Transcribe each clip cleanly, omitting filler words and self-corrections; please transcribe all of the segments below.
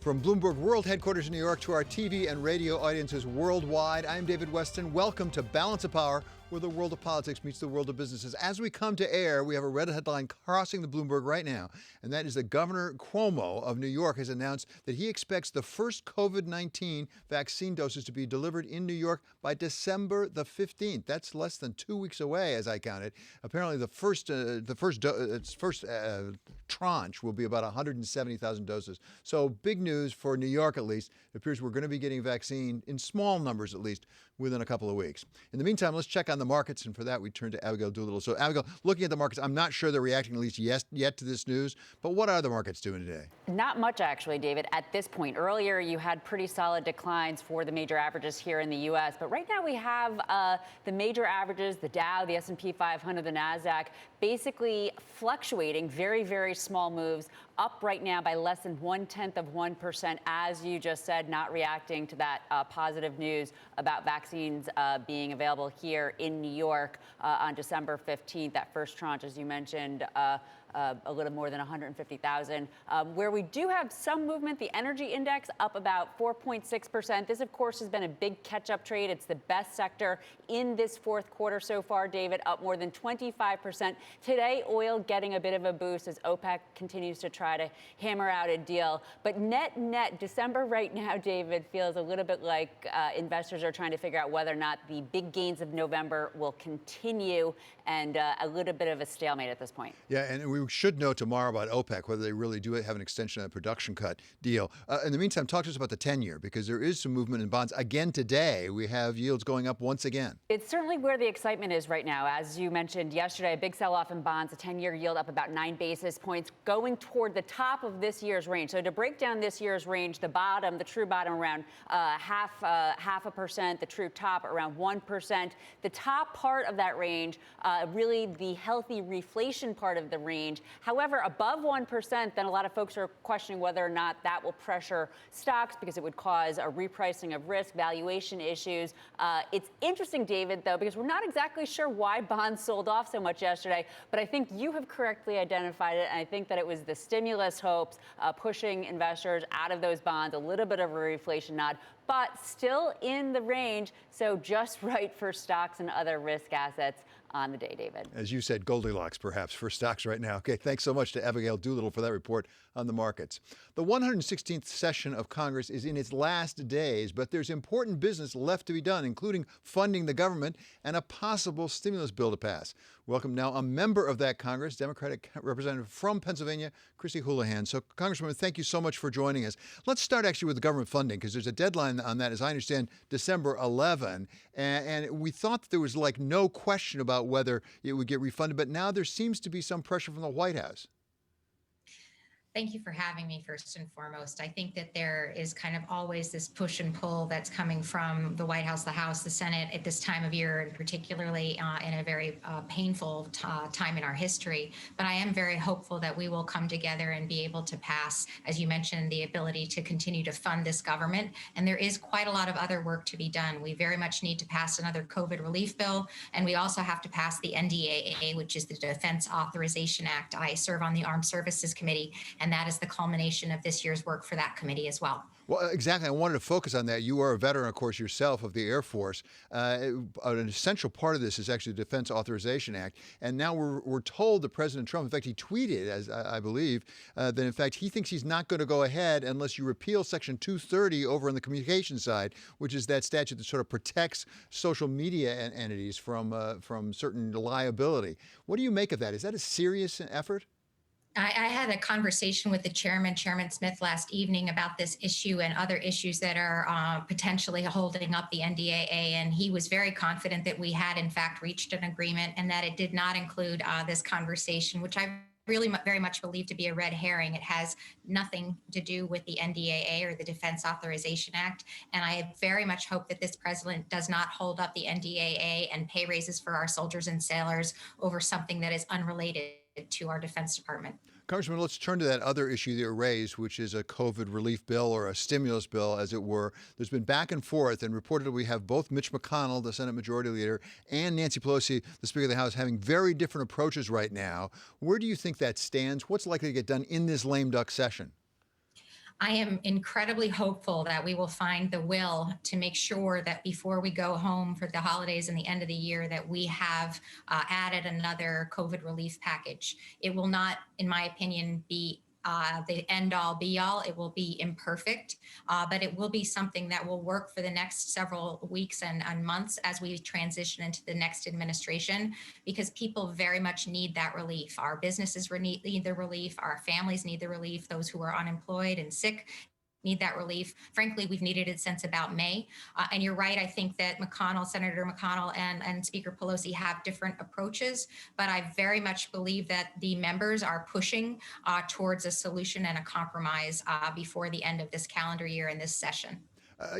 From Bloomberg World Headquarters in New York to our TV and radio audiences worldwide, I'm David Weston. Welcome to Balance of Power, where the world of politics meets the world of businesses. As we come to air, we have a red headline crossing the Bloomberg right now, and that is that Governor Cuomo of New York has announced that he expects the first COVID-19 vaccine doses to be delivered in New York by December the 15th. That's less than 2 weeks away, as I counted. Apparently, the first tranche will be about 170,000 doses. So big news for New York, at least. It appears we're going to be getting vaccine in small numbers, at least, within a couple of weeks. In the meantime, let's check on the markets, and for that, we turn to Abigail Doolittle. So, Abigail, looking at the markets, I'm not sure they're reacting at least yet to this news, but what are the markets doing today? Not much, actually, David, at this point. Earlier, you had pretty solid declines for the major averages here in the U.S., but right now we have the major averages, the Dow, the S&P 500, the NASDAQ, basically fluctuating, very, very small moves, up right now by less than 0.1%, as you just said, not reacting to that positive news about vaccines being available here in New York on December 15th. That first tranche, as you mentioned, a little more than 150,000. Where we do have some movement, the energy index up about 4.6%. This, of course, has been a big catch-up trade. It's the best sector in this fourth quarter so far, David, up more than 25%. Today, oil getting a bit of a boost as OPEC continues to try to hammer out a deal. But net, December right now, David, feels a little bit like investors are trying to figure out whether or not the big gains of November will continue, and a little bit of a stalemate at this point. Yeah, and we should know tomorrow about OPEC, whether they really do have an extension of the production cut deal. In the meantime, talk to us about the 10-year, because there is some movement in bonds. Again today, we have yields going up once again. It's certainly where the excitement is right now. As you mentioned yesterday, a big sell-off in bonds, a 10-year yield up about 9 basis points, going toward the top of this year's range. So to break down this year's range, the bottom, the true bottom around half a percent, the true top around 1%. The top part of that range, really the healthy reflation part of the range. However, above 1%, then a lot of folks are questioning whether or not that will pressure stocks because it would cause a repricing of risk, valuation issues. It's interesting, David, though, because we're not exactly sure why bonds sold off so much yesterday, but I think you have correctly identified it, and I think that it was the stimulus hopes pushing investors out of those bonds, a little bit of a reflation nod, but still in the range, so just right for stocks and other risk assets on the day, David. As you said, Goldilocks, perhaps, for stocks right now. Okay, thanks so much to Abigail Doolittle for that report on the markets. The 116th session of Congress is in its last days, but there's important business left to be done, including funding the government and a possible stimulus bill to pass. Welcome now a member of that Congress, Democratic representative from Pennsylvania, Chrissy Houlahan. So, Congresswoman, thank you so much for joining us. Let's start actually with the government funding, because there's a deadline on that, as I understand, December 11. And we thought that there was like no question about whether it would get refunded, but now there seems to be some pressure from the White House. Thank you for having me, first and foremost. I think that there is kind of always this push and pull that's coming from the White House, the House, the Senate at this time of year, and particularly in a very painful time in our history. But I am very hopeful that we will come together and be able to pass, as you mentioned, the ability to continue to fund this government. And there is quite a lot of other work to be done. We very much need to pass another COVID relief bill, and we also have to pass the NDAA, which is the Defense Authorization Act. I serve on the Armed Services Committee, and that is the culmination of this year's work for that committee as well. Well, exactly. I wanted to focus on that. You are a veteran, of course, yourself of the Air Force. An essential part of this is actually the Defense Authorization Act. And now we're told that President Trump, in fact, he tweeted, as I believe, that in fact he thinks he's not going to go ahead unless you repeal Section 230 over on the communication side, which is that statute that sort of protects social media entities from certain liability. What do you make of that? Is that a serious effort? I had a conversation with the Chairman Smith, last evening about this issue and other issues that are potentially holding up the NDAA, and he was very confident that we had, in fact, reached an agreement and that it did not include this conversation, which I really very much believe to be a red herring. It has nothing to do with the NDAA or the Defense Authorization Act, and I very much hope that this president does not hold up the NDAA and pay raises for our soldiers and sailors over something that is unrelated to our Defense Department. Congressman, let's turn to that other issue that you raised, which is a COVID relief bill or a stimulus bill, as it were. There's been back and forth, and reportedly we have both Mitch McConnell, the Senate Majority Leader, and Nancy Pelosi, the Speaker of the House, having very different approaches right now. Where do you think that stands? What's likely to get done in this lame duck session? I am incredibly hopeful that we will find the will to make sure that before we go home for the holidays and the end of the year, that we have added another COVID relief package. It will not, in my opinion, be the end all be all. It will be imperfect, but it will be something that will work for the next several weeks and months as we transition into the next administration, because people very much need that relief. Our businesses need the relief, our families need the relief, those who are unemployed and sick need that relief. Frankly, we've needed it since about May. And you're right, I think that Senator McConnell and Speaker Pelosi have different approaches, but I very much believe that the members are pushing towards a solution and a compromise before the end of this calendar year and this session.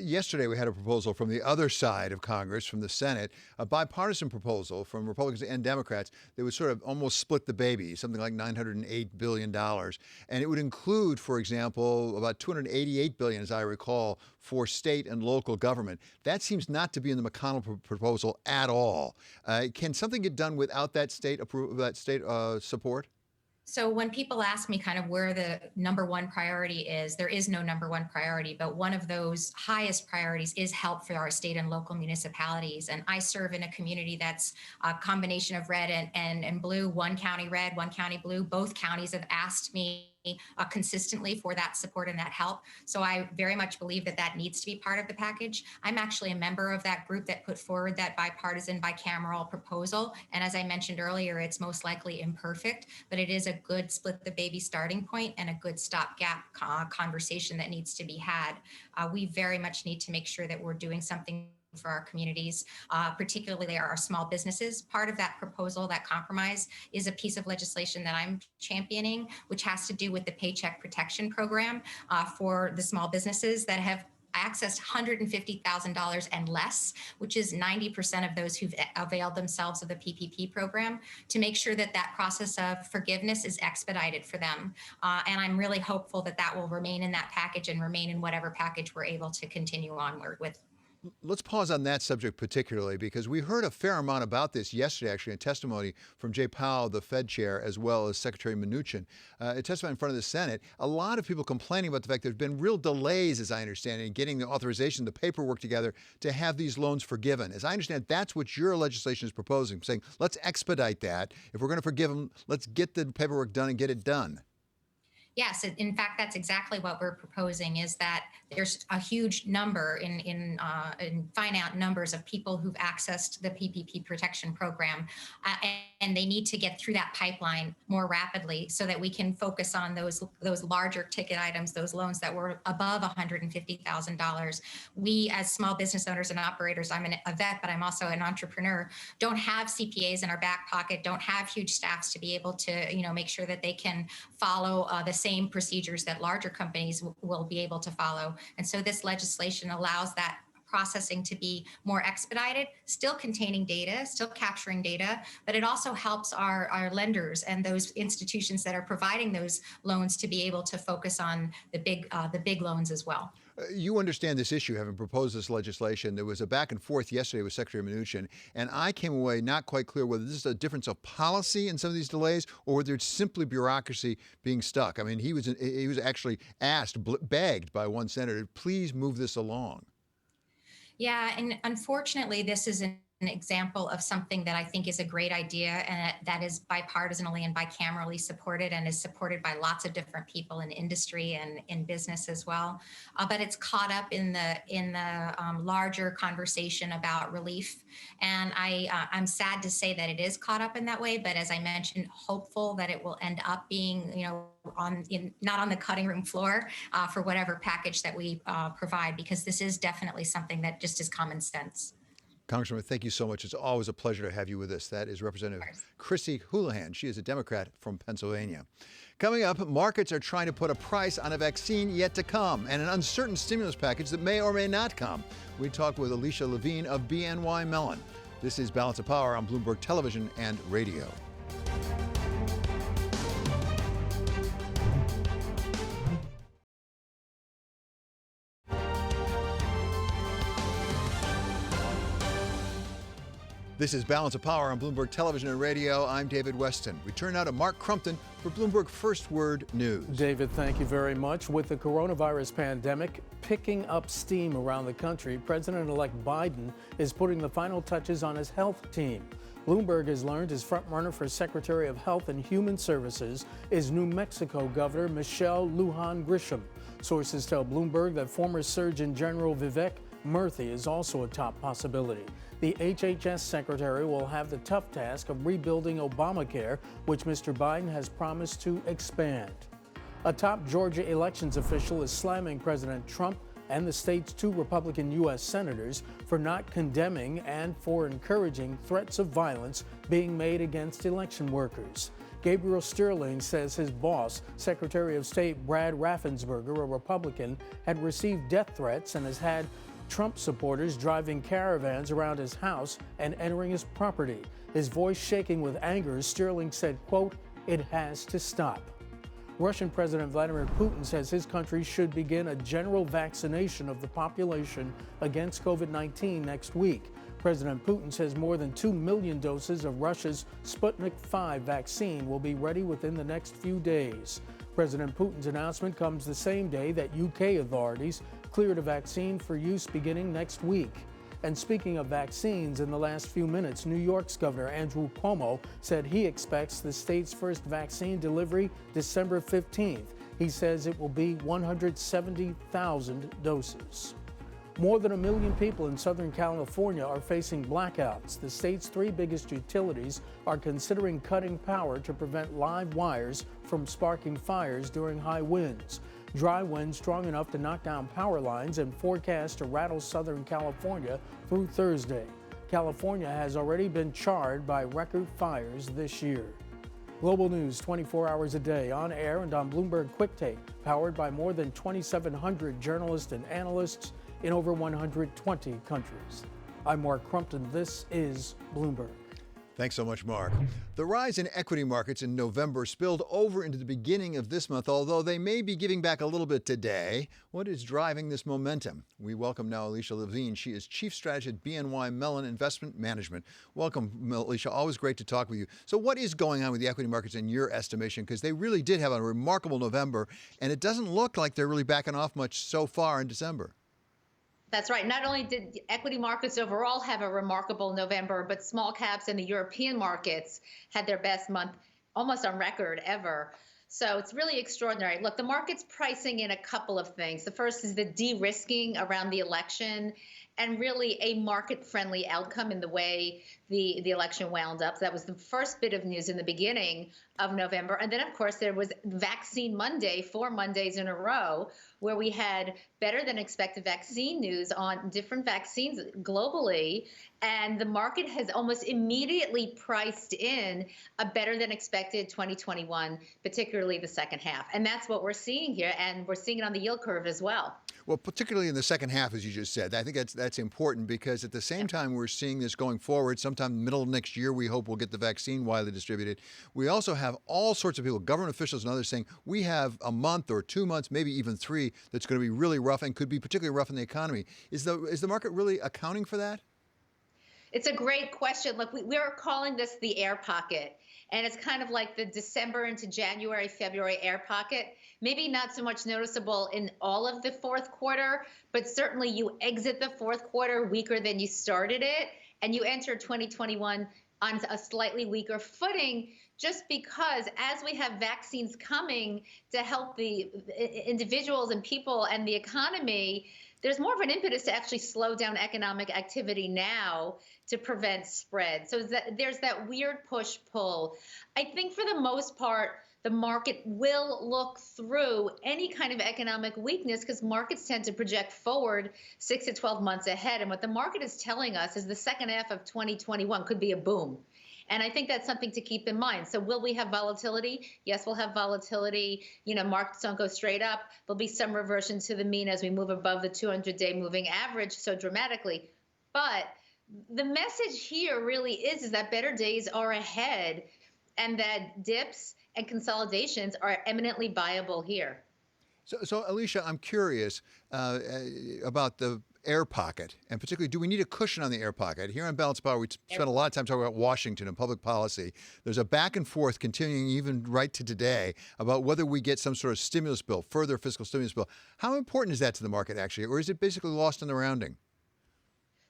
Yesterday, we had a proposal from the other side of Congress, from the Senate, a bipartisan proposal from Republicans and Democrats that would sort of almost split the baby, something like $908 billion. And it would include, for example, about $288 billion, as I recall, for state and local government. That seems not to be in the McConnell proposal at all. Can something get done without that state support? So when people ask me kind of where the number one priority is, there is no number one priority, but one of those highest priorities is help for our state and local municipalities. And I serve in a community that's a combination of red and blue, one county red, one county blue. Both counties have asked me consistently for that support and that help. So I very much believe that that needs to be part of the package. I'm actually a member of that group that put forward that bipartisan, bicameral proposal. And as I mentioned earlier, it's most likely imperfect, but it is a good split the baby starting point and a good stopgap conversation that needs to be had. We very much need to make sure that we're doing something for our communities, particularly our small businesses. Part of that proposal, that compromise, is a piece of legislation that I'm championing, which has to do with the Paycheck Protection Program for the small businesses that have accessed $150,000 and less, which is 90% of those who've availed themselves of the PPP program, to make sure that that process of forgiveness is expedited for them. And I'm really hopeful that that will remain in that package and remain in whatever package we're able to continue onward with. Let's pause on that subject particularly, because we heard a fair amount about this yesterday, actually, in testimony from Jay Powell, the Fed chair, as well as Secretary Mnuchin. It testified in front of the Senate. A lot of people complaining about the fact there's been real delays, as I understand it, in getting the authorization, the paperwork together to have these loans forgiven. As I understand, that's what your legislation is proposing, saying, let's expedite that. If we're going to forgive them, let's get the paperwork done and get it done. Yes, in fact, that's exactly what we're proposing, is that there's a huge number in finite numbers of people who've accessed the PPP protection program, and they need to get through that pipeline more rapidly so that we can focus on those larger ticket items, those loans that were above $150,000. We, as small business owners and operators, I'm a vet, but I'm also an entrepreneur, don't have CPAs in our back pocket, don't have huge staffs to be able to, make sure that they can follow the same procedures that larger companies will be able to follow. And so this legislation allows that processing to be more expedited, still containing data, still capturing data, but it also helps our lenders and those institutions that are providing those loans to be able to focus on the big loans as well. You understand this issue, having proposed this legislation. There was a back and forth yesterday with Secretary Mnuchin, and I came away not quite clear whether this is a difference of policy in some of these delays or whether it's simply bureaucracy being stuck. I mean, he was actually begged by one senator, please move this along. Yeah, and unfortunately, this is an example of something that I think is a great idea and that is bipartisanly and bicamerally supported and is supported by lots of different people in industry and in business as well. But it's caught up in the larger conversation about relief. And I'm sad to say that it is caught up in that way. But as I mentioned, hopeful that it will end up being, not on the cutting room floor for whatever package that we provide, because this is definitely something that just is common sense. Congresswoman, thank you so much. It's always a pleasure to have you with us. That is Representative Chrissy Houlahan. She is a Democrat from Pennsylvania. Coming up, markets are trying to put a price on a vaccine yet to come and an uncertain stimulus package that may or may not come. We talk with Alicia Levine of BNY Mellon. This is Balance of Power on Bloomberg Television and Radio. This is Balance of Power on Bloomberg Television and Radio. I'm David Weston. We turn now to Mark Crumpton for Bloomberg First Word News. David, thank you very much. With the coronavirus pandemic picking up steam around the country, President-elect Biden is putting the final touches on his health team. Bloomberg has learned his frontrunner for Secretary of Health and Human Services is New Mexico Governor Michelle Lujan Grisham. Sources tell Bloomberg that former Surgeon General Vivek Murthy is also a top possibility. The HHS secretary will have the tough task of rebuilding Obamacare, which Mr. Biden has promised to expand. A top Georgia elections official is slamming President Trump and the state's 2 Republican U.S. senators for not condemning and for encouraging threats of violence being made against election workers. Gabriel Sterling says his boss, Secretary of State Brad Raffensperger, a Republican, had received death threats and has had Trump supporters driving caravans around his house and entering his property. His voice shaking with anger, Sterling said, quote, "It has to stop." Russian President Vladimir Putin says his country should begin a general vaccination of the population against COVID-19 next week. President Putin says more than 2 million doses of Russia's Sputnik V vaccine will be ready within the next few days. President Putin's announcement comes the same day that UK authorities cleared a vaccine for use beginning next week. And speaking of vaccines, in the last few minutes, New York's Governor Andrew Cuomo said he expects the state's first vaccine delivery December 15th. He says it will be 170,000 doses. More than 1 million people in Southern California are facing blackouts. The state's 3 biggest utilities are considering cutting power to prevent live wires from sparking fires during high winds. Dry winds strong enough to knock down power lines and forecast to rattle Southern California through Thursday. California has already been charred by record fires this year. Global news 24 hours a day, on air and on Bloomberg Quick Take, powered by more than 2,700 journalists and analysts in over 120 countries. I'm Mark Crumpton. This is Bloomberg. Thanks so much, Mark. The rise in equity markets in November spilled over into the beginning of this month, although they may be giving back a little bit today. What is driving this momentum? We welcome now Alicia Levine. She is Chief Strategist at BNY Mellon Investment Management. Welcome, Alicia. Always great to talk with you. So what is going on with the equity markets in your estimation? Because they really did have a remarkable November, and it doesn't look like they're really backing off much so far in December. That's right. Not only did equity markets overall have a remarkable November, but small caps in the European markets had their best month almost on record ever. So it's really extraordinary. Look, the market's pricing in a couple of things. The first is the de-risking around the election and really a market-friendly outcome in the way the election wound up. So that was the first bit of news in the beginning of November. And then, of course, there was Vaccine Monday, 4 Mondays in a row, where we had better than expected vaccine news on different vaccines globally. And the market has almost immediately priced in a better than expected 2021, particularly the second half. And that's what we're seeing here. And we're seeing it on the yield curve as well. Well, particularly in the second half, as you just said, I think that's important because at the same time we're seeing this going forward, sometime middle of next year, we hope we'll get the vaccine widely distributed. We also have all sorts of people, government officials and others saying we have a month or 2 months, maybe even 3, that's going to be really rough and could be particularly rough in the economy. Is the market really accounting for that? It's a great question. Look, we are calling this the air pocket. And it's kind of like the December into January, February air pocket. Maybe not so much noticeable in all of the fourth quarter, but certainly you exit the fourth quarter weaker than you started it, and you enter 2021 on a slightly weaker footing just because as we have vaccines coming to help the individuals and people and the economy, there's more of an impetus to actually slow down economic activity now to prevent spread. So there's that weird push-pull. I think for the most part, the market will look through any kind of economic weakness because markets tend to project forward 6 to 12 months ahead. And what the market is telling us is the second half of 2021 could be a boom. And I think that's something to keep in mind. So will we have volatility? Yes, we'll have volatility. You know, markets don't go straight up. There'll be some reversion to the mean as we move above the 200-day moving average so dramatically. But the message here really is that better days are ahead and that dips and consolidations are eminently viable here. So Alicia, I'm curious about the air pocket, and particularly, do we need a cushion on the air pocket? Here on Balance Power, we spent a lot of time talking about Washington and public policy. There's a back and forth continuing even right to today about whether we get some sort of stimulus bill, further fiscal stimulus bill. How important is that to the market, actually, or is it basically lost in the rounding?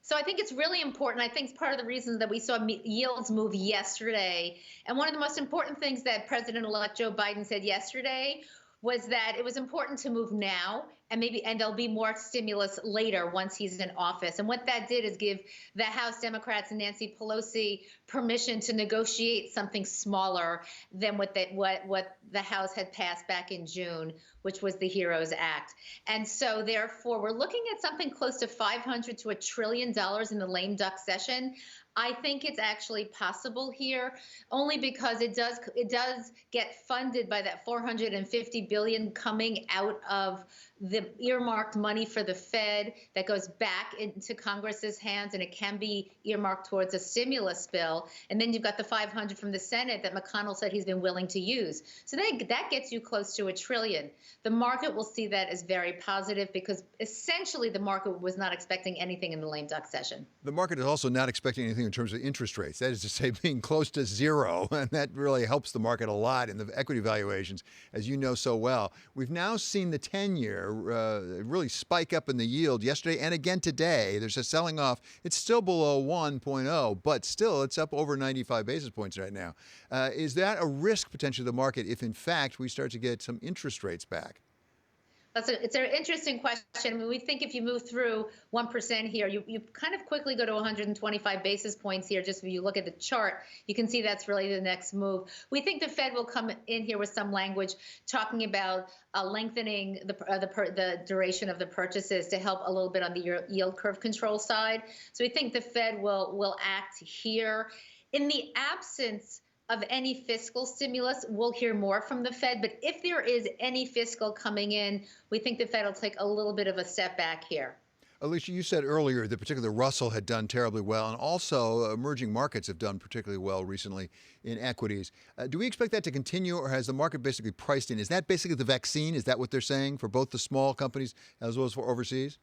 So I think it's really important. I think it's part of the reasons that we saw yields move yesterday. And one of the most important things that President-elect Joe Biden said yesterday was that it was important to move now, and there'll be more stimulus later once he's in office. And what that did is give the House Democrats and Nancy Pelosi permission to negotiate something smaller than what the House had passed back in June, which was the HEROES Act. And so therefore, we're looking at something close to $500 to $1 trillion in the lame duck session. I think it's actually possible here, only because it does get funded by that $450 billion coming out of the earmarked money for the Fed that goes back into Congress's hands, and it can be earmarked towards a stimulus bill. And then you've got the $500 from the Senate that McConnell said he's been willing to use. So that gets you close to $1 trillion. The market will see that as very positive because essentially the market was not expecting anything in the lame duck session. The market is also not expecting anything in terms of interest rates. That is to say, being close to zero, and that really helps the market a lot in the equity valuations, as you know so well. We've now seen the 10-year really spike up in the yield yesterday and again today. There's a selling off. It's still below 1.0, but still it's up over 95 basis points right now. Is that a risk potentially to the market if, in fact, we start to get some interest rates back? It's an interesting question. I mean, we think if you move through 1% here, you kind of quickly go to 125 basis points here. Just if you look at the chart, you can see that's really the next move. We think the Fed will come in here with some language talking about lengthening the duration of the purchases to help a little bit on the yield curve control side. So we think the Fed will act here. In the absence of any fiscal stimulus, we'll hear more from the Fed. But if there is any fiscal coming in, we think the Fed will take a little bit of a step back here. Alicia, you said earlier that particularly Russell had done terribly well, and also emerging markets have done particularly well recently in equities. Do we expect that to continue, or has the market basically priced in? Is that basically the vaccine? Is that what they're saying for both the small companies as well as for overseas?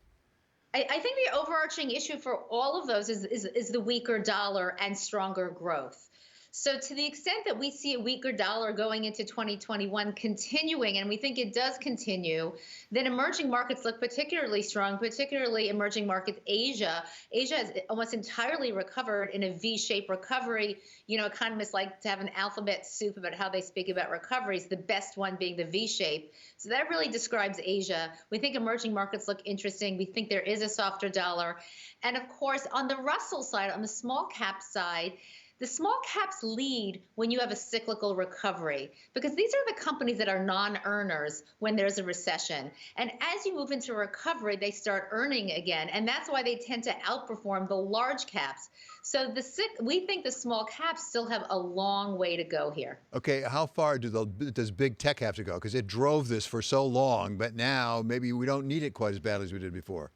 I think the overarching issue for all of those is the weaker dollar and stronger growth. So to the extent that we see a weaker dollar going into 2021 continuing, and we think it does continue, then emerging markets look particularly strong, particularly emerging markets Asia. Asia has almost entirely recovered in a V-shaped recovery. You know, economists like to have an alphabet soup about how they speak about recoveries, the best one being the V-shape. So that really describes Asia. We think emerging markets look interesting. We think there is a softer dollar. And of course, on the Russell side, on the small cap side, the small caps lead when you have a cyclical recovery, because these are the companies that are non-earners when there's a recession. And as you move into recovery, they start earning again. And that's why they tend to outperform the large caps. So we think the small caps still have a long way to go here. Okay, how far does big tech have to go? Because it drove this for so long, but now maybe we don't need it quite as badly as we did before.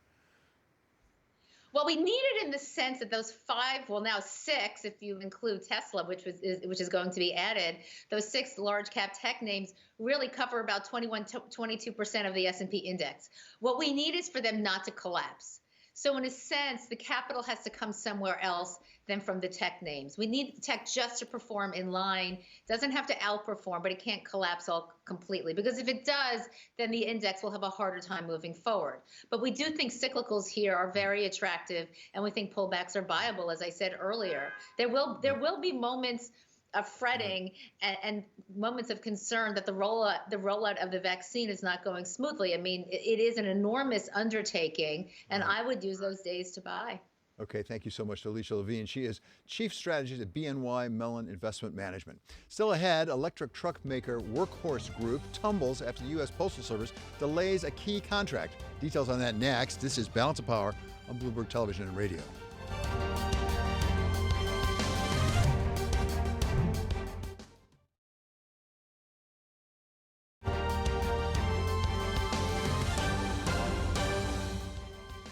Well, we need it in the sense that those now six, if you include Tesla, which is going to be added, those 6 large cap tech names really cover about 22% of the S&P index. What we need is for them not to collapse. So in a sense, the capital has to come somewhere else than from the tech names. We need tech just to perform in line. It doesn't have to outperform, but it can't collapse all completely. Because if it does, then the index will have a harder time moving forward. But we do think cyclicals here are very attractive, and we think pullbacks are viable, as I said earlier. There will be moments of fretting and moments of concern that the rollout of the vaccine is not going smoothly. I mean, it is an enormous undertaking, and I would use those days to buy. Okay, thank you so much to Alicia Levine. She is Chief Strategist at BNY Mellon Investment Management. Still ahead, electric truck maker Workhorse Group tumbles after the U.S. Postal Service delays a key contract. Details on that next. This is Balance of Power on Bloomberg Television and Radio.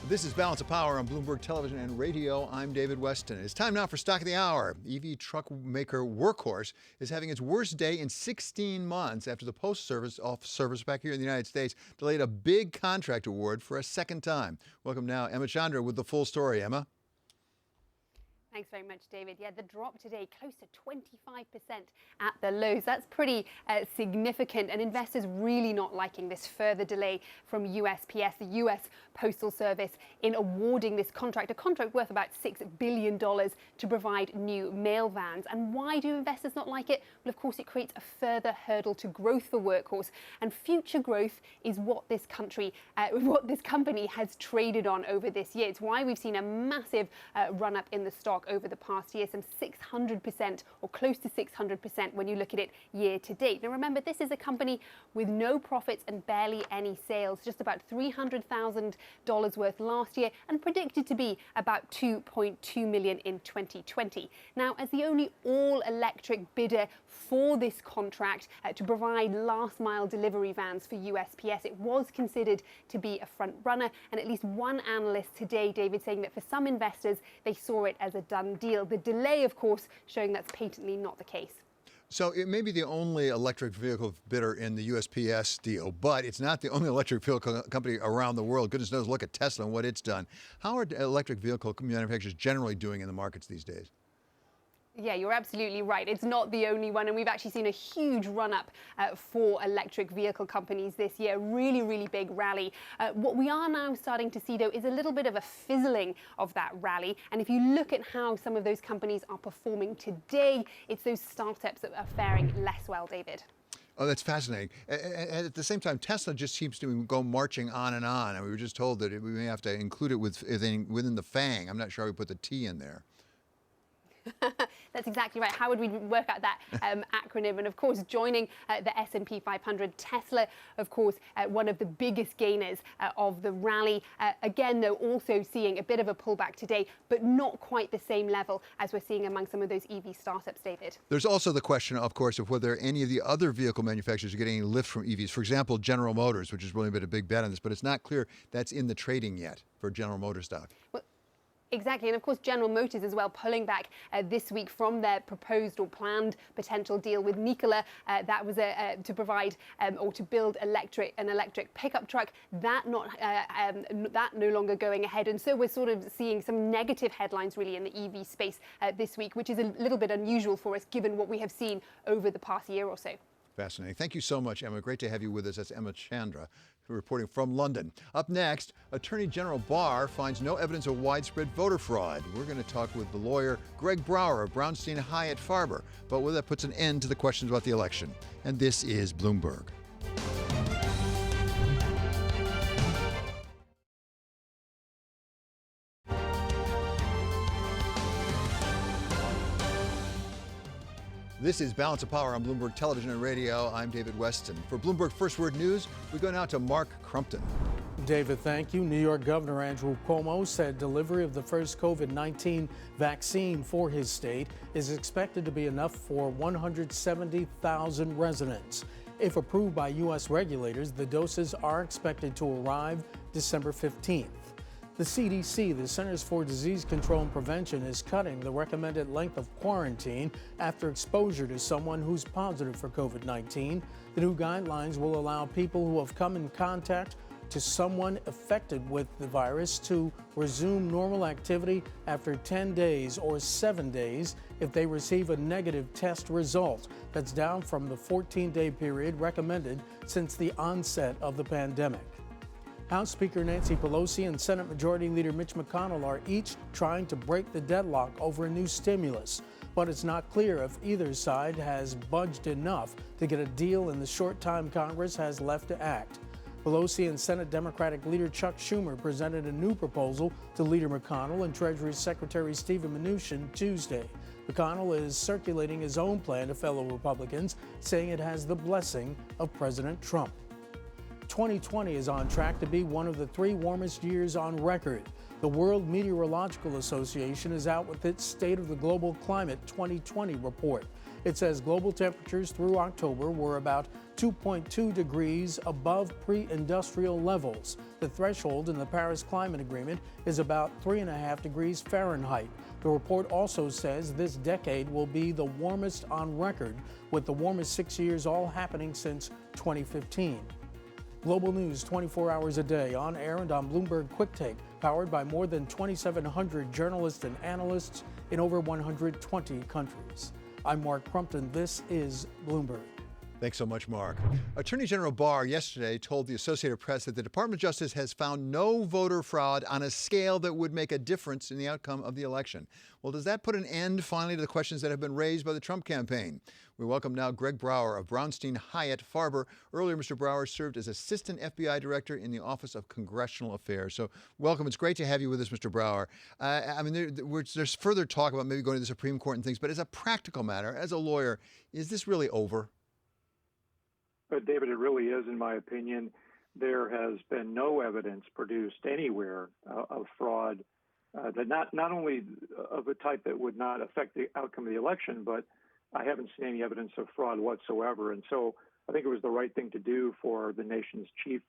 This is Balance of Power on Bloomberg Television and Radio. I'm David Weston. It's time now for Stock of the Hour. EV truck maker Workhorse is having its worst day in 16 months after the Postal Service back here in the United States delayed a big contract award for a second time. Welcome now, Emma Chandra with the full story. Emma? Thanks very much, David. Yeah, the drop today close to 25% at the lows. That's pretty significant, and investors really not liking this further delay from USPS, the U.S. Postal Service, in awarding this contract, a contract worth about $6 billion to provide new mail vans. And why do investors not like it? Well, of course, it creates a further hurdle to growth for Workhorse, and future growth is what this company has traded on over this year. It's why we've seen a massive run-up in the stock over the past year, some 600% or close to 600% when you look at it year to date. Now remember, this is a company with no profits and barely any sales, just about $300,000 worth last year and predicted to be about $2.2 million in 2020. Now, as the only all-electric bidder for this contract to provide last-mile delivery vans for USPS, it was considered to be a front runner, and at least one analyst today, David, saying that for some investors, they saw it as a done deal. The delay, of course, showing that's patently not the case. So it may be the only electric vehicle bidder in the USPS deal, but it's not the only electric vehicle company around the world. Goodness knows, look at Tesla and what it's done. How are electric vehicle manufacturers generally doing in the markets these days? Yeah, you're absolutely right. It's not the only one, and we've actually seen a huge run-up for electric vehicle companies this year. Really, really big rally. What we are now starting to see, though, is a little bit of a fizzling of that rally. And if you look at how some of those companies are performing today, it's those startups that are faring less well, David. Oh, that's fascinating. And at the same time, Tesla just seems to go marching on. And we were just told that we may have to include it within the FANG. I'm not sure how we put the T in there. That's exactly right. How would we work out that acronym? And of course, joining the S&P 500, Tesla, of course, one of the biggest gainers of the rally. Again, though, also seeing a bit of a pullback today, but not quite the same level as we're seeing among some of those EV startups, David. There's also the question, of course, of whether any of the other vehicle manufacturers are getting any lift from EVs. For example, General Motors, which has really been a big bet on this, but it's not clear that's in the trading yet for General Motors stock. Well, exactly, and of course General Motors as well pulling back this week from their proposed or planned potential deal with Nikola. That was to provide or to build an electric pickup truck. That no longer going ahead, and so we're sort of seeing some negative headlines really in the EV space this week, which is a little bit unusual for us given what we have seen over the past year or so. Fascinating. Thank you so much, Emma. Great to have you with us. That's Emma Chandra reporting from London. Up next, Attorney General Barr finds no evidence of widespread voter fraud. We're going to talk with the lawyer Greg Brower of Brownstein Hyatt Farber, but that puts an end to the questions about the election. And this is Bloomberg. This is Balance of Power on Bloomberg Television and Radio. I'm David Weston. For Bloomberg First Word News, we go now to Mark Crumpton. David, thank you. New York Governor Andrew Cuomo said delivery of the first COVID-19 vaccine for his state is expected to be enough for 170,000 residents. If approved by U.S. regulators, the doses are expected to arrive December 15th. The CDC, the Centers for Disease Control and Prevention, is cutting the recommended length of quarantine after exposure to someone who's positive for COVID-19. The new guidelines will allow people who have come in contact to someone affected with the virus to resume normal activity after 10 days or 7 days if they receive a negative test result. That's down from the 14-day period recommended since the onset of the pandemic. House Speaker Nancy Pelosi and Senate Majority Leader Mitch McConnell are each trying to break the deadlock over a new stimulus, but it's not clear if either side has budged enough to get a deal in the short time Congress has left to act. Pelosi and Senate Democratic Leader Chuck Schumer presented a new proposal to Leader McConnell and Treasury Secretary Steven Mnuchin Tuesday. McConnell is circulating his own plan to fellow Republicans, saying it has the blessing of President Trump. 2020 is on track to be one of the 3 warmest years on record. The World Meteorological Association is out with its State of the Global Climate 2020 report. It says global temperatures through October were about 2.2 degrees above pre-industrial levels. The threshold in the Paris Climate Agreement is about 3.5 degrees Fahrenheit. The report also says this decade will be the warmest on record, with the warmest 6 years all happening since 2015. Global news 24 hours a day, on air and on Bloomberg Quick Take, powered by more than 2,700 journalists and analysts in over 120 countries. I'm Mark Crumpton. This is Bloomberg. Thanks so much, Mark. Attorney General Barr yesterday told the Associated Press that the Department of Justice has found no voter fraud on a scale that would make a difference in the outcome of the election. Well, does that put an end finally to the questions that have been raised by the Trump campaign? We welcome now Greg Brower of Brownstein Hyatt Farber. Earlier, Mr. Brower served as Assistant FBI Director in the Office of Congressional Affairs. So welcome. It's great to have you with us, Mr. Brower. There's further talk about maybe going to the Supreme Court and things, but as a practical matter, as a lawyer, is this really over? But David, it really is, in my opinion. There has been no evidence produced anywhere of fraud that not only of a type that would not affect the outcome of the election, but I haven't seen any evidence of fraud whatsoever. And so I think it was the right thing to do for the nation's chief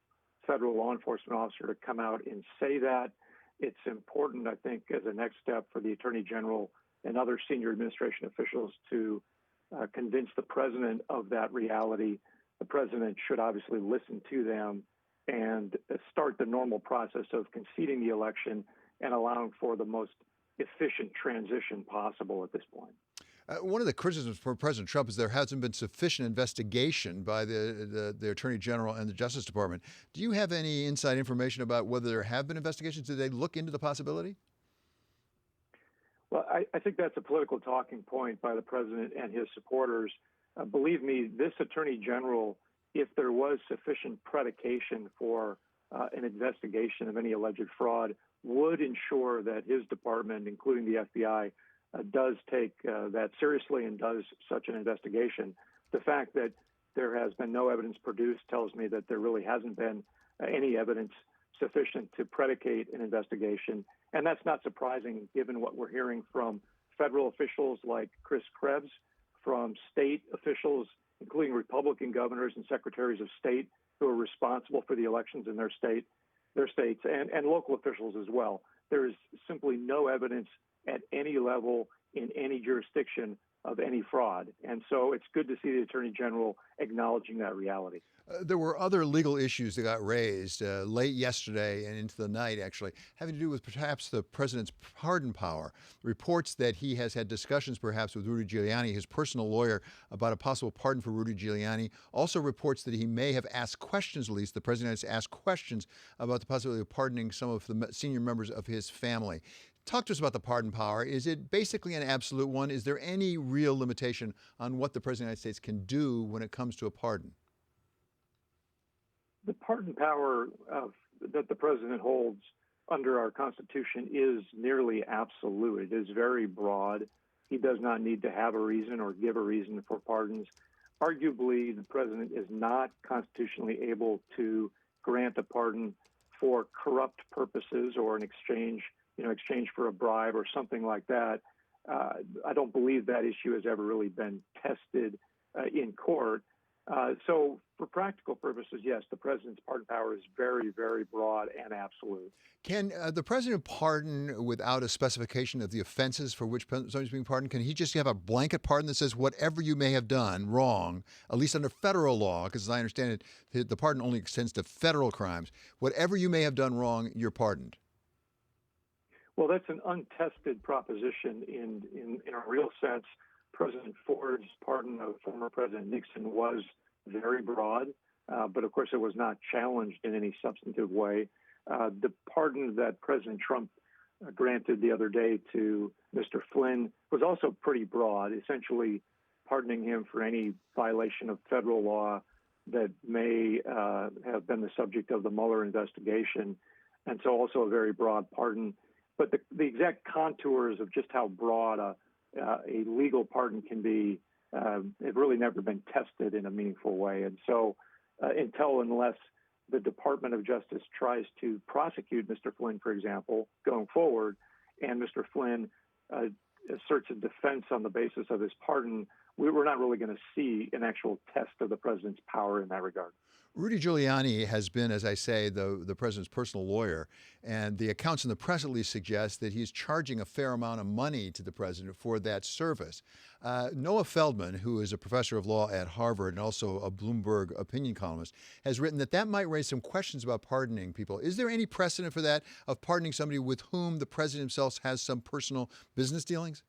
federal law enforcement officer to come out and say that. It's important, I think, as a next step for the Attorney General and other senior administration officials to convince the president of that reality. The president should obviously listen to them and start the normal process of conceding the election and allowing for the most efficient transition possible at this point. One of the criticisms for President Trump is there hasn't been sufficient investigation by the Attorney General and the Justice Department. Do you have any inside information about whether there have been investigations? Did they look into the possibility? Well, I think that's a political talking point by the president and his supporters. Believe me, this Attorney General, if there was sufficient predication for an investigation of any alleged fraud, would ensure that his department, including the FBI, does take that seriously and does such an investigation. The fact that there has been no evidence produced tells me that there really hasn't been any evidence sufficient to predicate an investigation. And that's not surprising given what we're hearing from federal officials like Chris Krebs, from state officials, including Republican governors and secretaries of state who are responsible for the elections in their states, and local officials as well. There is simply no evidence at any level in any jurisdiction of any fraud. And so it's good to see the Attorney General acknowledging that reality. There were other legal issues that got raised late yesterday and into the night, actually, having to do with perhaps the president's pardon power. Reports that he has had discussions perhaps with Rudy Giuliani, his personal lawyer, about a possible pardon for Rudy Giuliani. Also reports that he may have asked questions, at least the president has asked questions about the possibility of pardoning some of the senior members of his family. Talk to us about the pardon power. Is it basically an absolute one? Is there any real limitation on what the President of the United States can do when it comes to a pardon? The pardon power that the president holds under our Constitution is nearly absolute. It is very broad. He does not need to have a reason or give a reason for pardons. Arguably, the president is not constitutionally able to grant a pardon for corrupt purposes or an exchange for a bribe or something like that. I don't believe that issue has ever really been tested in court. So for practical purposes, yes, the president's pardon power is very, very broad and absolute. Can the president pardon without a specification of the offenses for which somebody's being pardoned? Can he just have a blanket pardon that says whatever you may have done wrong, at least under federal law, because as I understand it, the pardon only extends to federal crimes. Whatever you may have done wrong, you're pardoned. Well, that's an untested proposition in a real sense. President Ford's pardon of former President Nixon was very broad, but of course it was not challenged in any substantive way. The pardon that President Trump granted the other day to Mr. Flynn was also pretty broad, essentially pardoning him for any violation of federal law that may have been the subject of the Mueller investigation, and so also a very broad pardon. But the exact contours of just how broad a legal pardon can be have really never been tested in a meaningful way. And so unless the Department of Justice tries to prosecute Mr. Flynn, for example, going forward, and Mr. Flynn asserts a defense on the basis of his pardon, we're not really going to see an actual test of the president's power in that regard. Rudy Giuliani has been, as I say, the president's personal lawyer, and the accounts in the press at least suggest that he's charging a fair amount of money to the president for that service. Noah Feldman, who is a professor of law at Harvard and also a Bloomberg opinion columnist, has written that might raise some questions about pardoning people. Is there any precedent for that, of pardoning somebody with whom the president himself has some personal business dealings?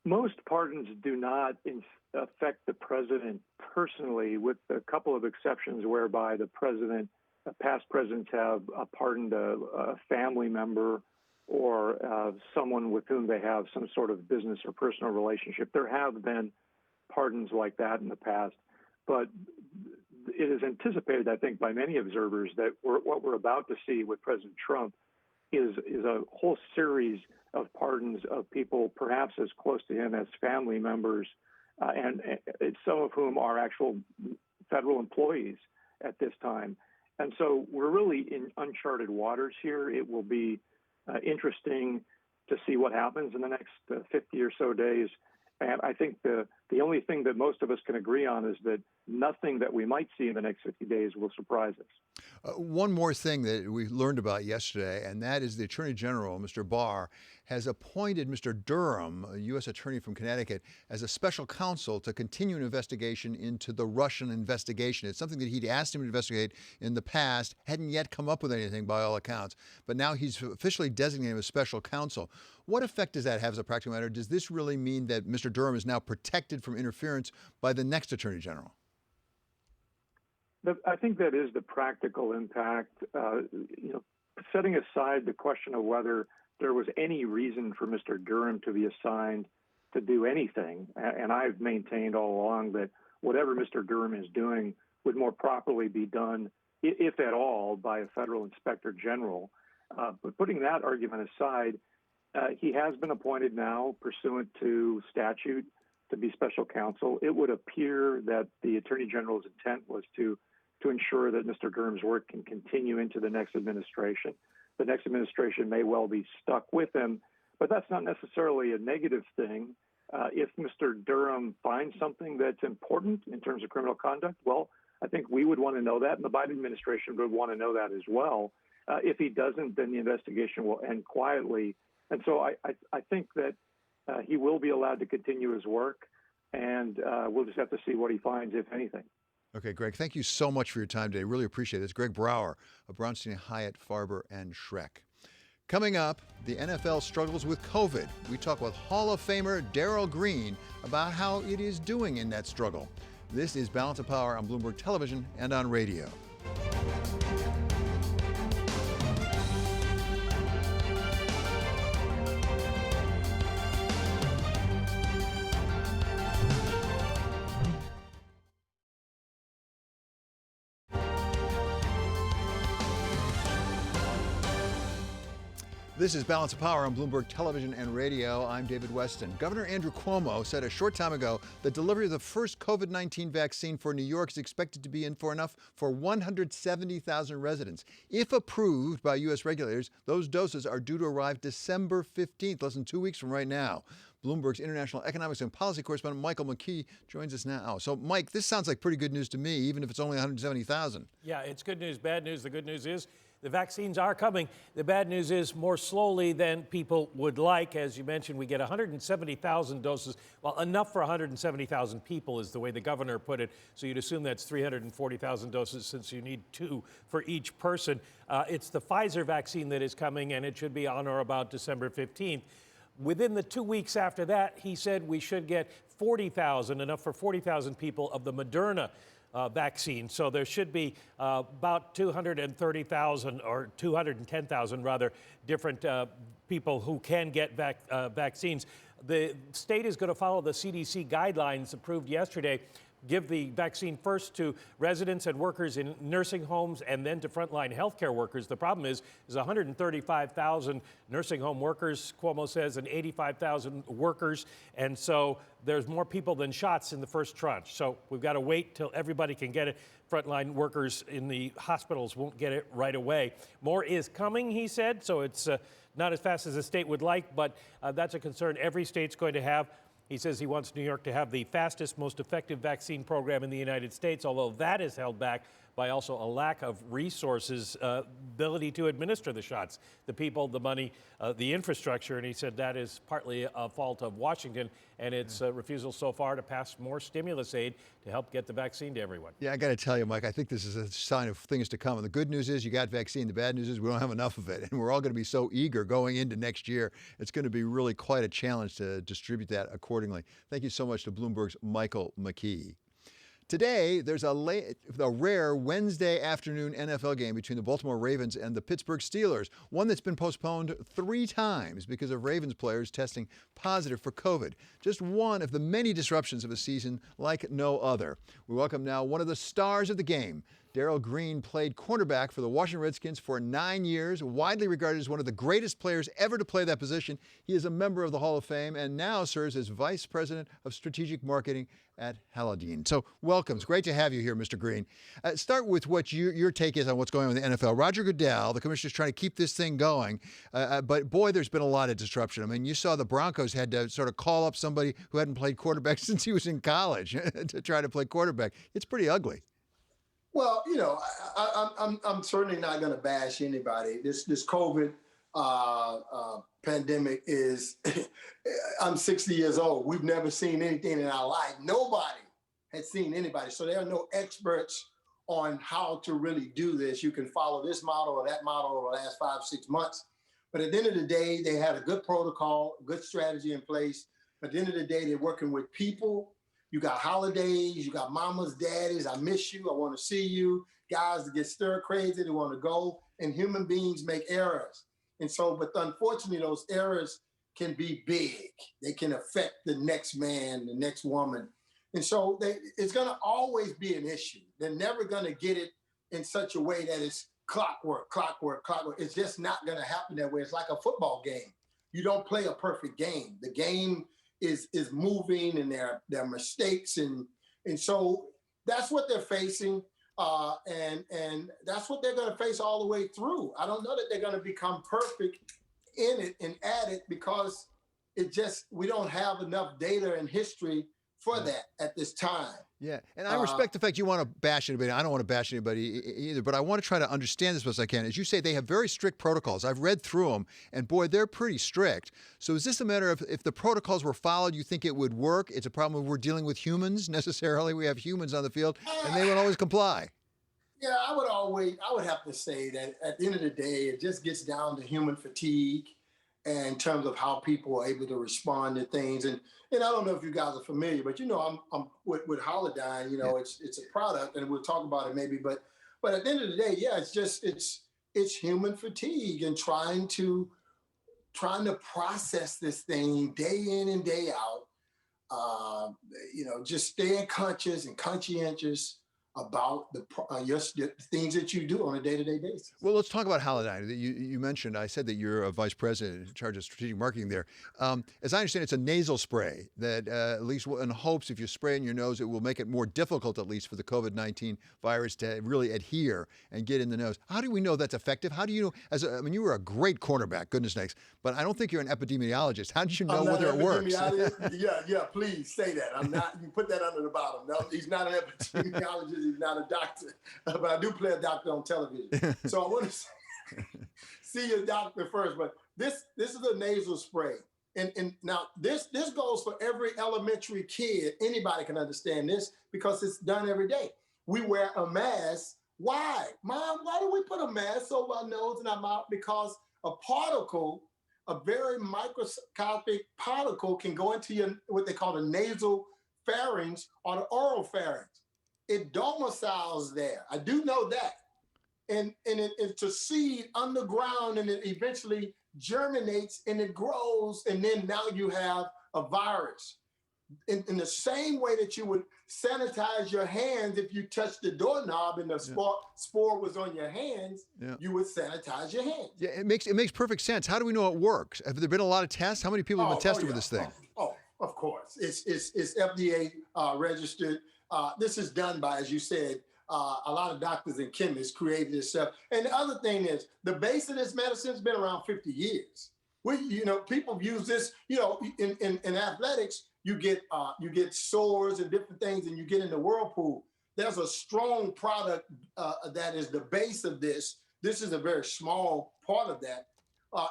Most pardons do not affect the president personally, with a couple of exceptions whereby the president, past presidents have pardoned a family member or someone with whom they have some sort of business or personal relationship. There have been pardons like that in the past, but it is anticipated, I think, by many observers that what we're about to see with President Trump is a whole series of pardons of people perhaps as close to him as family members, and some of whom are actual federal employees at this time. And so we're really in uncharted waters here. It will be interesting to see what happens in the next 50 or so days. And I think the only thing that most of us can agree on is that nothing that we might see in the next 50 days will surprise us. One more thing that we learned about yesterday, and that is the Attorney General, Mr. Barr, has appointed Mr. Durham, a U.S. attorney from Connecticut, as a special counsel to continue an investigation into the Russian investigation. It's something that he'd asked him to investigate in the past, hadn't yet come up with anything by all accounts, but now he's officially designated as special counsel. What effect does that have as a practical matter? Does this really mean that Mr. Durham is now protected from interference by the next Attorney General? I think that is the practical impact. Setting aside the question of whether there was any reason for Mr. Durham to be assigned to do anything, and I've maintained all along that whatever Mr. Durham is doing would more properly be done, if at all, by a federal inspector general. But putting that argument aside, he has been appointed now pursuant to statute to be special counsel. It would appear that the Attorney General's intent was to ensure that Mr. Durham's work can continue into the next administration. The next administration may well be stuck with him, but that's not necessarily a negative thing. If Mr. Durham finds something that's important in terms of criminal conduct, well, I think we would want to know that, and the Biden administration would want to know that as well. If he doesn't, then the investigation will end quietly. And so I think that he will be allowed to continue his work, and we'll just have to see what he finds, if anything. Okay, Greg, thank you so much for your time today. Really appreciate it. It's Greg Brower of Brownstein, Hyatt, Farber, and Schreck. Coming up, the NFL struggles with COVID. We talk with Hall of Famer Darrell Green about how it is doing in that struggle. This is Balance of Power on Bloomberg Television and on radio. This is Balance of Power on Bloomberg Television and Radio. I'm David Weston. Governor Andrew Cuomo said a short time ago the delivery of the first COVID-19 vaccine for New York is expected to be in for enough for 170,000 residents. If approved by U.S. regulators, those doses are due to arrive December 15th, less than 2 weeks from right now. Bloomberg's international economics and policy correspondent Michael McKee joins us now. So, Mike, this sounds like pretty good news to me, even if it's only 170,000. Yeah, it's good news, bad news. The good news is the vaccines are coming. The bad news is more slowly than people would like. As you mentioned, we get 170,000 doses. Well, enough for 170,000 people is the way the governor put it. So you'd assume that's 340,000 doses since you need 2 for each person. It's the Pfizer vaccine that is coming, and it should be on or about December 15th. Within the 2 weeks after that, he said we should get 40,000, enough for 40,000 people of the Moderna vaccine. So there should be about 230,000 or 210,000 rather different people who can get vaccines. The state is going to follow the CDC guidelines approved yesterday. Give the vaccine first to residents and workers in nursing homes and then to frontline healthcare workers. The problem is 135,000 nursing home workers, Cuomo says, and 85,000 workers. And so there's more people than shots in the first tranche. So we've got to wait till everybody can get it. Frontline workers in the hospitals won't get it right away. More is coming, he said. So it's not as fast as the state would like, but that's a concern every state's going to have. He says he wants New York to have the fastest, most effective vaccine program in the United States, although that is held back by also a lack of resources, ability to administer the shots, the people, the money, the infrastructure. And he said that is partly a fault of Washington and its refusal so far to pass more stimulus aid to help get the vaccine to everyone. Yeah, I got to tell you, Mike, I think this is a sign of things to come. And the good news is you got vaccine. The bad news is we don't have enough of it. And we're all going to be so eager going into next year. It's going to be really quite a challenge to distribute that accordingly. Thank you so much to Bloomberg's Michael McKee. Today, there's a rare Wednesday afternoon NFL game between the Baltimore Ravens and the Pittsburgh Steelers, one that's been postponed 3 times because of Ravens players testing positive for COVID. Just one of the many disruptions of a season like no other. We welcome now one of the stars of the game. Darrell played cornerback for the Washington Redskins for 9 years, widely regarded as one of the greatest players ever to play that position. He is a member of the Hall of Fame and now serves as Vice President of Strategic Marketing at Levine. So welcome. It's great to have you here, Mr. Green. Start with what your take is on what's going on in the NFL. Roger Goodell, the commissioner's trying to keep this thing going, but boy, there's been a lot of disruption. I mean, you saw the Broncos had to sort of call up somebody who hadn't played quarterback since he was in college to try to play quarterback. It's pretty ugly. Well, you know, I'm certainly not going to bash anybody. This COVID pandemic is, I'm 60 years old. We've never seen anything in our life. Nobody has seen anybody. So there are no experts on how to really do this. You can follow this model or that model over the last 5-6 months. But at the end of the day, they had a good protocol, good strategy in place. At the end of the day, they're working with people. You got holidays, you got mamas, daddies, I miss you, I want to see you, guys that get stir crazy, they want to go, and human beings make errors. And so, but unfortunately, those errors can be big. They can affect the next man, the next woman. And so it's going to always be an issue. They're never going to get it in such a way that it's clockwork. It's just not going to happen that way. It's like a football game. You don't play a perfect game. The game is moving, and there are mistakes, and so that's what they're facing, and that's what they're going to face all the way through. I don't know that they're going to become perfect in it and at it because we don't have enough data and history for that at this time. Yeah, and I respect the fact you want to bash anybody. I don't want to bash anybody either, but I want to try to understand this as best I can. As you say, they have very strict protocols. I've read through them, and boy, they're pretty strict. So is this a matter of if the protocols were followed, you think it would work? It's a problem if we're dealing with humans necessarily. We have humans on the field, and they won't always comply. Yeah, I would have to say that at the end of the day, it just gets down to human fatigue in terms of how people are able to respond to things. And I don't know if you guys are familiar, but, you know, I'm with Holodyne, you know, it's a product, and we'll talk about it maybe. But at the end of the day, yeah, it's human fatigue and trying to process this thing day in and day out. You know, just staying conscious and conscientious about the things that you do on a day-to-day basis. Well, let's talk about Holodyne. You mentioned, I said that you're a vice president in charge of strategic marketing there. As I understand, it's a nasal spray that at least in hopes if you spray in your nose, it will make it more difficult, at least for the COVID-19 virus to really adhere and get in the nose. How do we know that's effective? How do you know, I mean, you were a great cornerback, goodness sakes, but I don't think you're an epidemiologist. How did you know whether it works? Yeah, please say that. I'm not, you put that under the bottom. No, he's not an epidemiologist. He's not a doctor, but I do play a doctor on television. So I want to see your doctor first. But this is a nasal spray, and now this goes for every elementary kid. Anybody can understand this because it's done every day. We wear a mask. Why, Mom? Why do we put a mask over our nose and our mouth? Because a particle, a very microscopic particle, can go into your what they call the nasal pharynx or the oral pharynx. It domiciles there. I do know that. And it's a seed underground, and it eventually germinates and it grows. And then now you have a virus. In the same way that you would sanitize your hands if you touched the doorknob and the spore was on your hands, you would sanitize your hands. Yeah, it makes perfect sense. How do we know it works? Have there been a lot of tests? How many people have been tested with this thing? Of course. It's FDA registered. This is done by, as you said, a lot of doctors and chemists created this stuff. And the other thing is, the base of this medicine has been around 50 years. People have used this, in athletics, you get sores and different things, and you get in the whirlpool. There's a strong product that is the base of this. This is a very small part of that.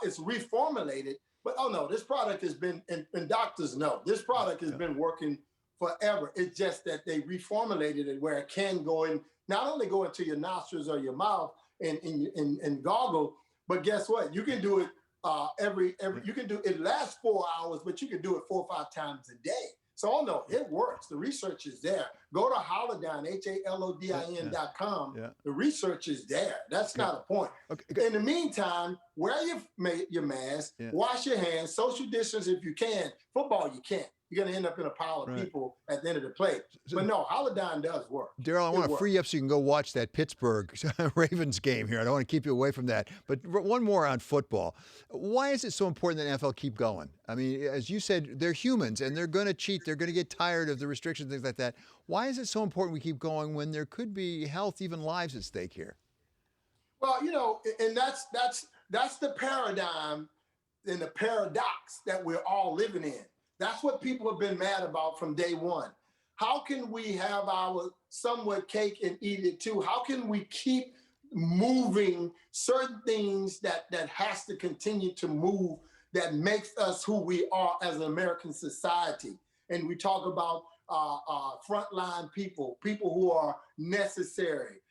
It's reformulated, but this product has been, and doctors know, this product has been working forever. It's just that they reformulated it where it can go in, not only go into your nostrils or your mouth and goggle, but guess what? You can do it you can do it lasts 4 hours, but you can do it 4 or 5 times a day. So it works. The research is there. Go to Houlahan, HALODIN.com. Yeah. The research is there. That's not a point. Okay. In the meantime, wear your mask, wash your hands, social distance if you can. Football, you can't. You're going to end up in a pile of people at the end of the play. But no, Houlahan does work. Darrell, I want to free you up so you can go watch that Pittsburgh Ravens game here. I don't want to keep you away from that. But one more on football. Why is it so important that NFL keep going? I mean, as you said, they're humans and they're going to cheat. They're going to get tired of the restrictions, things like that. Why is it so important we keep going when there could be health, even lives at stake here? Well, and that's the paradigm and the paradox that we're all living in. That's what people have been mad about from day one. How can we have our somewhat cake and eat it too? How can we keep moving certain things that has to continue to move that makes us who we are as an American society? And we talk about frontline people who are necessary,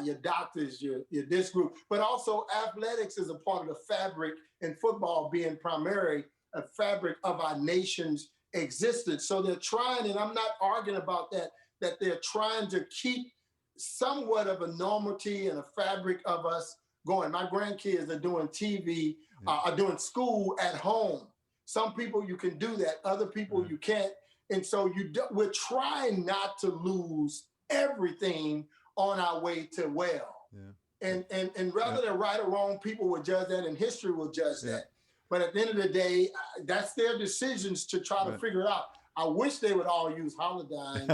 your doctors, your this group, but also athletics is a part of the fabric, and football being primary a fabric of our nation's existence. So they're trying, and I'm not arguing about that they're trying to keep somewhat of a normality and a fabric of us going. My grandkids are doing TV, are doing school at home. Some people you can do that, other people you can't. And so we're trying not to lose everything on our way to well. Yeah. And rather than right or wrong, people will judge that and history will judge that. But at the end of the day, that's their decisions to try to figure it out. I wish they would all use Houlahan,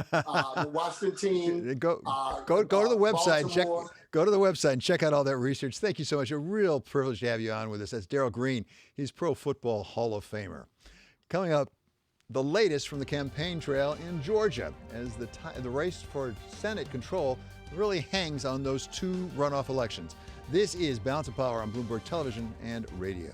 the Washington team. Go to the website. Go to the website and check out all that research. Thank you so much. A real privilege to have you on with us. That's Darrell Green. He's Pro Football Hall of Famer. Coming up, the latest from the campaign trail in Georgia, as the race for Senate control really hangs on those 2 runoff elections. This is Balance of Power on Bloomberg Television and Radio.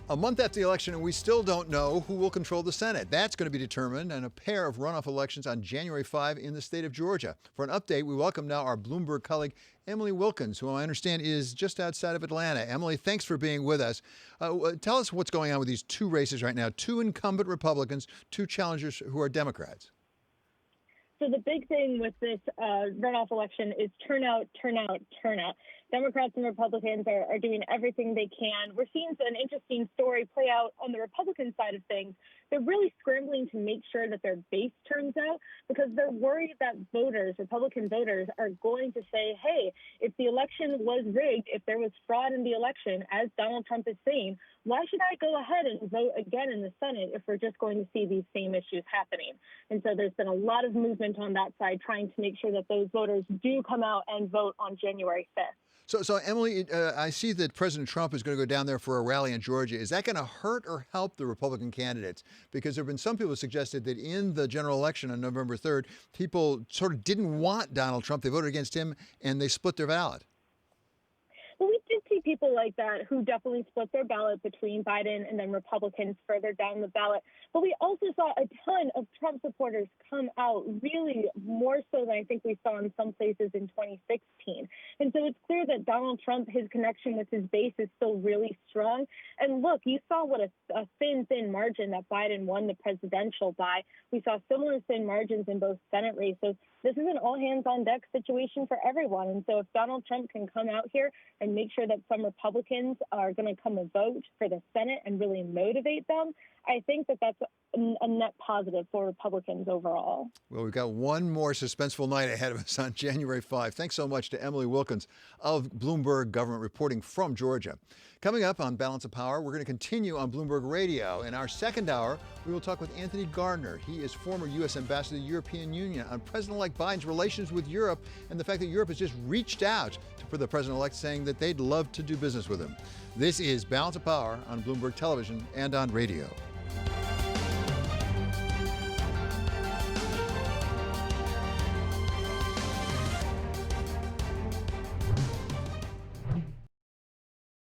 A month after the election, and we still don't know who will control the Senate. That's going to be determined in a pair of runoff elections on January 5 in the state of Georgia. For an update, we welcome now our Bloomberg colleague, Emily Wilkins, who I understand is just outside of Atlanta. Emily, thanks for being with us. Tell us what's going on with these 2 races right now, 2 incumbent Republicans, 2 challengers who are Democrats. So the big thing with this runoff election is turnout. Democrats and Republicans are doing everything they can. We're seeing an interesting story play out on the Republican side of things. They're really scrambling to make sure that their base turns out because they're worried that Republican voters, are going to say, hey, if the election was rigged, if there was fraud in the election, as Donald Trump is saying, why should I go ahead and vote again in the Senate if we're just going to see these same issues happening? And so there's been a lot of movement on that side trying to make sure that those voters do come out and vote on January 5th. So Emily, I see that President Trump is going to go down there for a rally in Georgia. Is that going to hurt or help the Republican candidates? Because there have been some people who suggested that in the general election on November 3rd, people sort of didn't want Donald Trump. They voted against him and they split their ballot. Well, we did see people like that who definitely split their ballot between Biden and then Republicans further down the ballot. But we also saw a ton of Trump supporters come out, really more so than I think we saw in some places in 2016. And so it's clear that Donald Trump, his connection with his base is still really strong. And look, you saw what a thin margin that Biden won the presidential by. We saw similar thin margins in both Senate races. This is an all-hands-on-deck situation for everyone. And so if Donald Trump can come out here and make sure that some some Republicans are going to come and vote for the Senate and really motivate them, I think that that's a net positive for Republicans overall. Well, we've got one more suspenseful night ahead of us on January 5. Thanks so much to Emily Wilkins of Bloomberg Government reporting from Georgia. Coming up on Balance of Power, we're going to continue on Bloomberg Radio. In our second hour, we will talk with Anthony Gardner. He is former U.S. Ambassador to the European Union on President-elect Biden's relations with Europe and the fact that Europe has just reached out for the president-elect saying that they'd love to do business with him. This is Balance of Power on Bloomberg Television and on radio.